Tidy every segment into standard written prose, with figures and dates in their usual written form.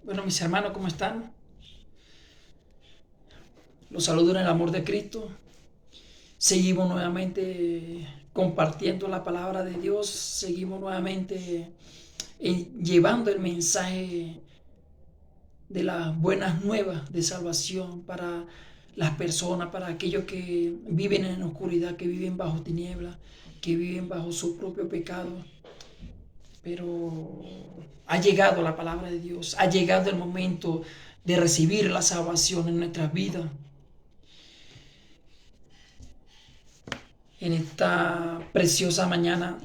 Bueno, mis hermanos, ¿cómo están? Los saludo en el amor de Cristo. Seguimos nuevamente compartiendo la palabra de Dios. Seguimos nuevamente llevando el mensaje de las buenas nuevas de salvación para las personas, para aquellos que viven en oscuridad, que viven bajo tinieblas, que viven bajo su propio pecado. Pero ha llegado la palabra de Dios, ha llegado el momento de recibir la salvación en nuestras vidas. En esta preciosa mañana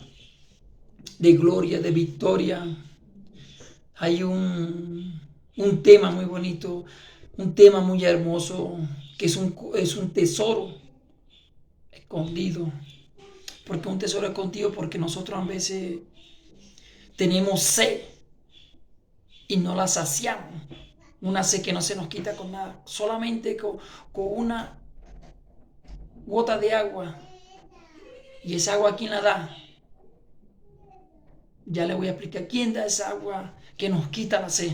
de gloria, de victoria, hay un tema muy bonito, un tema muy hermoso, que es un tesoro escondido. ¿Por qué un tesoro escondido? Porque nosotros a veces tenemos sed y no la saciamos. Una sed que no se nos quita con nada, solamente con una gota de agua. ¿Y esa agua quién la da? Ya le voy a explicar quién da esa agua que nos quita la sed.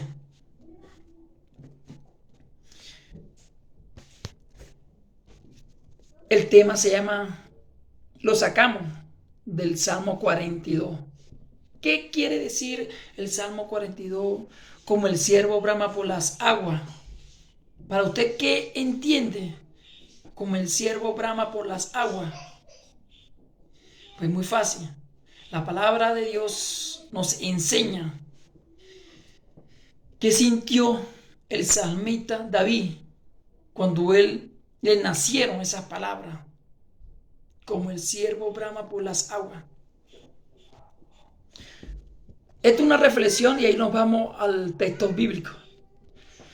El tema se llama, lo sacamos del Salmo 42. ¿Qué quiere decir el Salmo 42? Como el siervo brama por las aguas. Para usted, ¿qué entiende como el siervo brama por las aguas? Pues muy fácil. La palabra de Dios nos enseña qué sintió el salmista David cuando le nacieron esas palabras. Como el siervo brama por las aguas. Esta es una reflexión y ahí nos vamos al texto bíblico.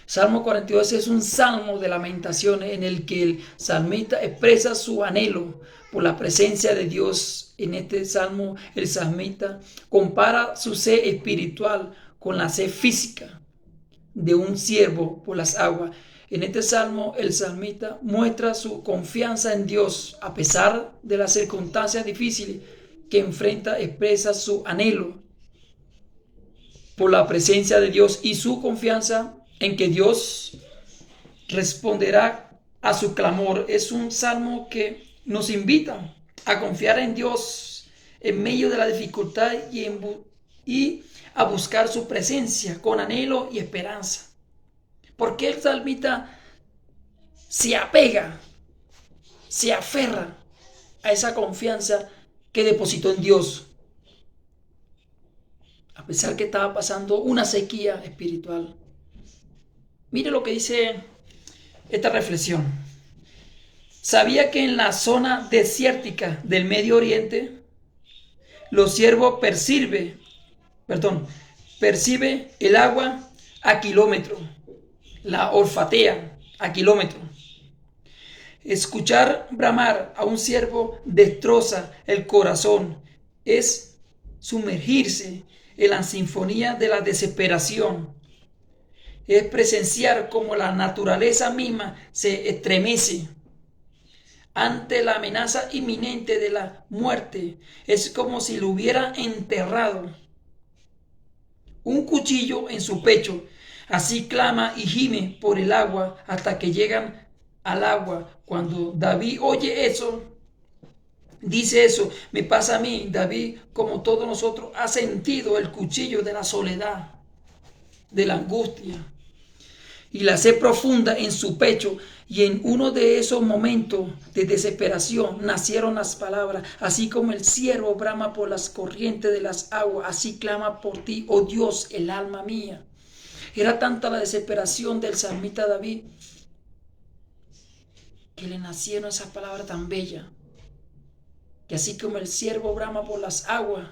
Salmo 42 es un salmo de lamentaciones en el que el salmista expresa su anhelo por la presencia de Dios. En este salmo el salmista compara su sed espiritual con la sed física de un siervo por las aguas. En este salmo el salmista muestra su confianza en Dios a pesar de las circunstancias difíciles que enfrenta, expresa su anhelo por la presencia de Dios y su confianza en que Dios responderá a su clamor. Es un salmo que nos invita a confiar en Dios en medio de la dificultad y a buscar su presencia con anhelo y esperanza. Porque el salmista se apega, se aferra a esa confianza que depositó en Dios, a pesar que estaba pasando una sequía espiritual. Mire lo que dice esta reflexión. ¿Sabía que en la zona desértica del Medio Oriente los ciervos percibe el agua a kilómetro, la olfatea a kilómetro? Escuchar bramar a un ciervo destroza el corazón, es sumergirse en la sinfonía de la desesperación, es presenciar cómo la naturaleza misma se estremece ante la amenaza inminente de la muerte. Es como si lo hubiera enterrado un cuchillo en su pecho. Así clama y gime por el agua hasta que llegan al agua. Cuando David oye eso, dice eso, me pasa a mí. David, como todos nosotros, ha sentido el cuchillo de la soledad, de la angustia y la sed profunda en su pecho. Y en uno de esos momentos de desesperación nacieron las palabras, así como el ciervo brama por las corrientes de las aguas, así clama por ti, oh Dios, el alma mía. Era tanta la desesperación del salmista David que le nacieron esas palabras tan bellas, que así como el ciervo brama por las aguas,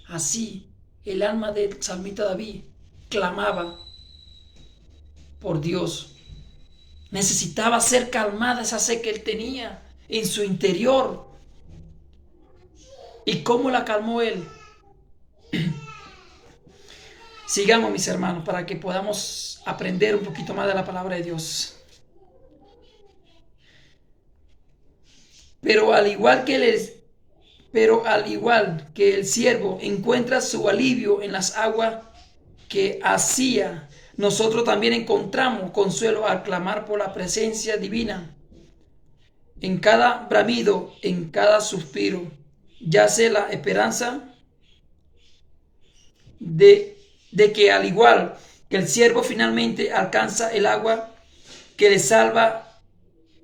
así el alma del salmista David clamaba por Dios. Necesitaba ser calmada esa sed que él tenía en su interior. ¿Y cómo la calmó él? Sigamos, mis hermanos, para que podamos aprender un poquito más de la palabra de Dios. Pero al igual que el siervo encuentra su alivio en las aguas que hacía, nosotros también encontramos consuelo al clamar por la presencia divina. En cada bramido, en cada suspiro, yace la esperanza de que al igual que el siervo finalmente alcanza el agua que le salva,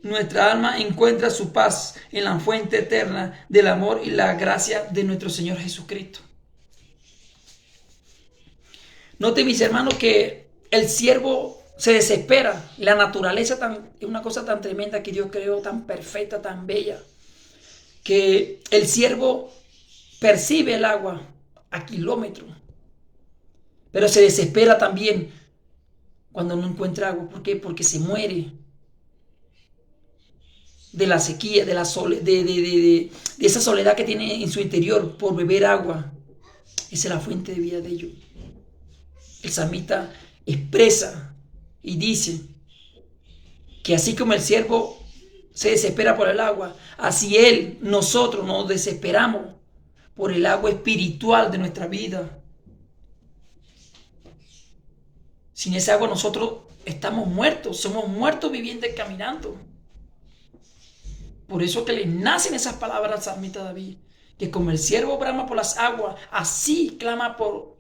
nuestra alma encuentra su paz en la fuente eterna del amor y la gracia de nuestro Señor Jesucristo. Note, mis hermanos, que el siervo se desespera. La naturaleza es una cosa tan tremenda que Dios creó, tan perfecta, tan bella, que el siervo percibe el agua a kilómetros, pero se desespera también cuando no encuentra agua. ¿Por qué? Porque se muere de la sequía, de esa soledad que tiene en su interior por beber agua. Esa es la fuente de vida de ellos. El salmista expresa y dice que así como el siervo se desespera por el agua, así nosotros nos desesperamos por el agua espiritual de nuestra vida. Sin esa agua nosotros estamos muertos, somos muertos vivientes caminando. Por eso que le nacen esas palabras al salmista David, que como el siervo brama por las aguas, así clama por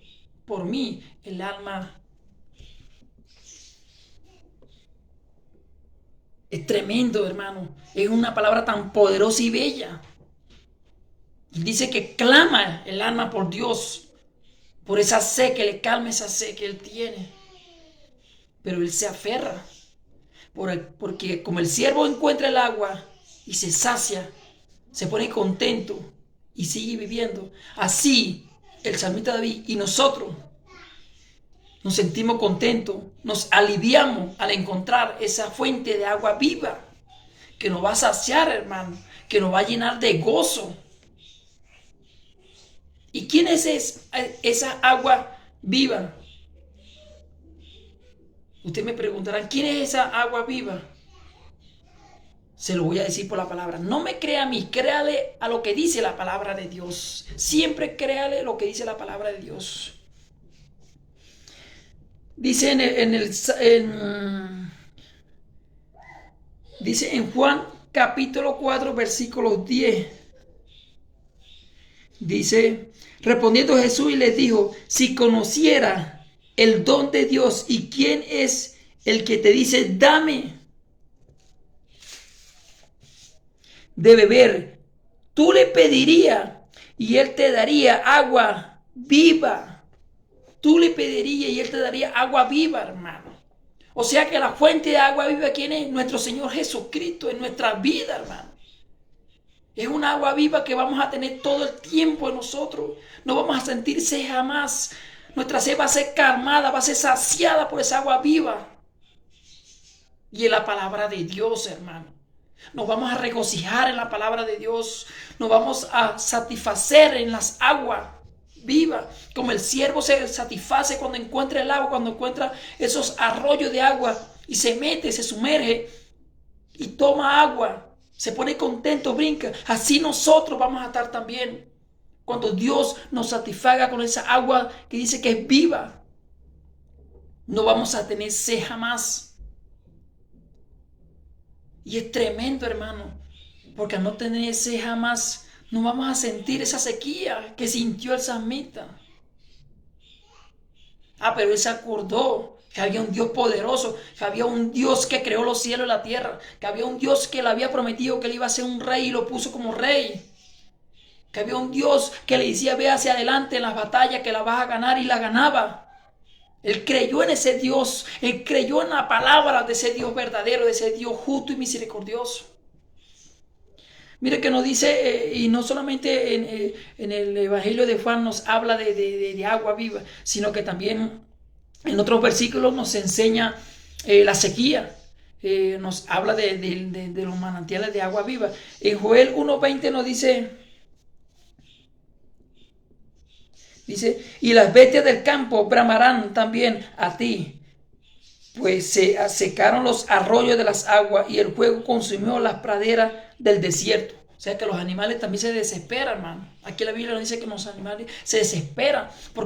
mí el alma. Es tremendo, hermano. Es una palabra tan poderosa y bella. Dice que clama el alma por Dios, por esa sed, que le calme esa sed que él tiene. Pero él se aferra, porque como el siervo encuentra el agua y se sacia, se pone contento y sigue viviendo. Así el salmista David y nosotros nos sentimos contentos, nos aliviamos al encontrar esa fuente de agua viva que nos va a saciar, hermano, que nos va a llenar de gozo. ¿Y quién es esa agua viva? Ustedes me preguntarán, ¿quién es esa agua viva? Se lo voy a decir por la palabra. No me crea a mí, créale a lo que dice la palabra de Dios. Siempre créale lo que dice la palabra de Dios. Dice dice en Juan capítulo 4 versículo 10. Dice, respondiendo Jesús y les dijo, si conociera el don de Dios y quién es el que te dice, dame de beber, tú le pedirías y él te daría agua viva. Tú le pedirías y él te daría agua viva, hermano. O sea que la fuente de agua viva, ¿quién es? Nuestro Señor Jesucristo en nuestra vida, hermano. Es una agua viva que vamos a tener todo el tiempo en nosotros. No vamos a sentir sed jamás. Nuestra sed va a ser calmada, va a ser saciada por esa agua viva. Y en la palabra de Dios, hermano. Nos vamos a regocijar en la palabra de Dios. Nos vamos a satisfacer en las aguas vivas. Como el siervo se satisface cuando encuentra el agua, cuando encuentra esos arroyos de agua y se mete, se sumerge y toma agua. Se pone contento, brinca. Así nosotros vamos a estar también. Cuando Dios nos satisfaga con esa agua que dice que es viva, no vamos a tener sed jamás. Y es tremendo, hermano, porque al no tener sed jamás, no vamos a sentir esa sequía que sintió el salmista. Pero él se acordó que había un Dios poderoso, que había un Dios que creó los cielos y la tierra, que había un Dios que le había prometido que él iba a ser un rey y lo puso como rey, que había un Dios que le decía ve hacia adelante en las batallas que la vas a ganar y la ganaba. Él creyó en ese Dios, él creyó en la palabra de ese Dios verdadero, de ese Dios justo y misericordioso. Mire que nos dice, y no solamente en el Evangelio de Juan nos habla de agua viva, sino que también en otros versículos nos enseña la sequía. Nos habla de los manantiales de agua viva. En Joel 1:20 nos dice, y las bestias del campo bramarán también a ti, pues se secaron los arroyos de las aguas y el fuego consumió las praderas del desierto. O sea que los animales también se desesperan, hermano. Aquí la Biblia nos dice que los animales se desesperan